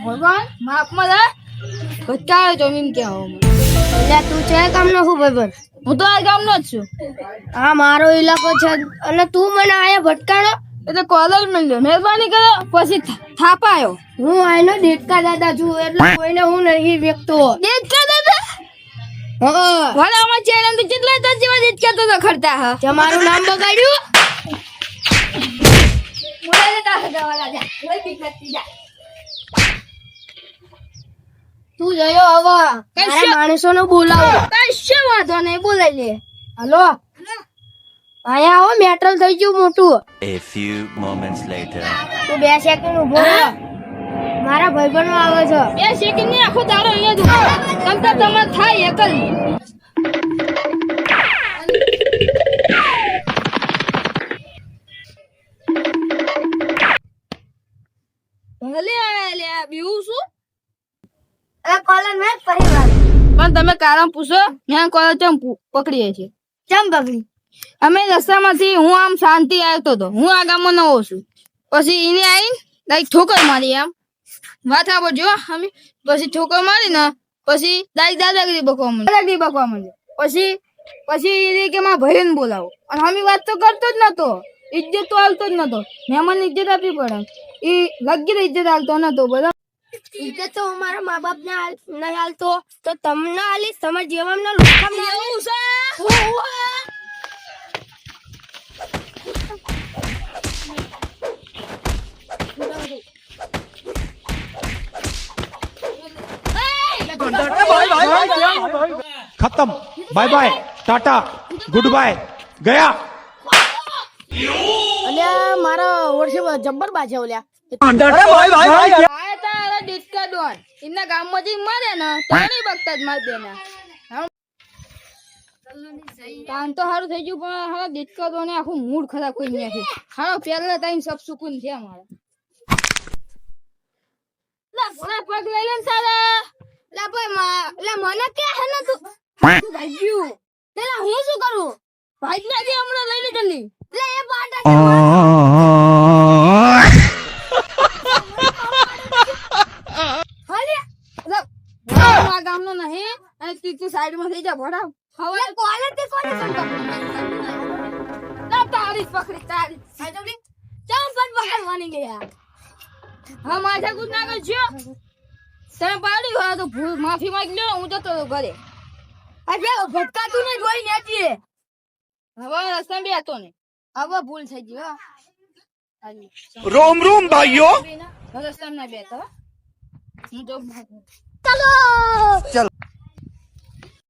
ભગવાન માપમાં રે ભટકાયો તો એમ કેવો એટલે તું છે ગામનો શું ભાઈ? હું તો આ ગામનો જ છું. હા મારો ઇલાકો છે અને તું મને આયા ભટકાણો એટલે કોલર મળ્યો મહેરબાની કરો પછી થાપાયો. હું આયનો દેડકા દાદા છું એટલે કોઈને હું નહીં વેચતો. દેડકા દાદા હા વાલા અમાર ચેનલ તો કેટલા તાર જેવા દેડકા તો ખરતા હા. તમારું નામ બગાડ્યું. મોડે તા હગાવાલા જા લઈ બીક નથી જા. તું જયો હવે મારા માણસોને બોલાવો. કશો વાંધો નહીં બોલાઈ લે. હાલો આયા આવો મેટલ થઈ ગયું મોટું. A few moments later. તું 2 સેકન્ડ ઉભો રહો. મારા ભાઈબંધો આવે છે. 2 સેકન્ડ ની આખો દારો અહીંયા જ તમતા તમાર થાય એકલ. ભલે લે બીવું છું એ કોલર મે પરિવાર પણ તમે કારણ પૂછો ત્યાં કોલર ચમ પકડીએ છે. ચમ બગડી. અમે રસ્તામાંથી હું આમ શાંતિ આવતો હતો. હું આ ગામમાં નવો છું. પછી એને આવીને લાઈક ઠોકર મારી આમ વાત આપો અમે પછી ઠોકર મારી ને પછી દાદાગીરી બકવા માંડ્યો. પછી એ કે મારા ભાઈને બોલાવો અને અમે વાત તો કરતો જ નતો. ઇજ્જત તો હાલતો જ નતો. મહેમાન ઇજ્જત આપવી પડે. એ લગી ઇજ્જત હાલતો નતો. બધા ઇજ્જત તો મારા મા બાપ ને નહીં હાલતો તો તમને હાલીશ. તમારા જીવનના લુખા એવું છે. खत्म bye bye tata goodbye गया. અલ્યા મારા વર્ષે જબ્બર બાજે ઓલ્યા. આયા તા અરે ડિસ્કા ડોન એમના ગામમાં જઈ મારે ને તાણી બગતા જ માર દેના. કામ તો સારું થઈ ગયું પણ હવે ડિસ્કા ડોને આખું મૂડ ખરાબ કરી નાખ્યું. હારો પહેલા ટાઈમ સબ સુકૂન છે અમારે. લા ભોળા પગ લઈ લે ને સાલા. લા ભાઈ લા મને કે હે ને તું તું ભાગ્યું તેલા હું શું કરું? ભાઈ ના જે હમણાં લઈ લે જલ્દી. લે એ પાટા આ ગામનો નહીં અને તું સાઈડમાં થઈ જા ભોળા. હવે કોલે તે કોને સંતો ના તારી પકડી તારી સાઈડોલી ચમ પણ પકડવાની ગયા. હા માથા કુદ ના કરજો. તમે પાડી હોય તો માફી માંગી લો. હું જતો હતો ઘરે. અરે ભટકાતું ને જોઈ નેતી હવે રસ્તા બી હતો ને હવે ભૂલ થઈ ગઈ. હા रोम रोम भाइयों. રસ્તા ના બેઠા હું તો ચલો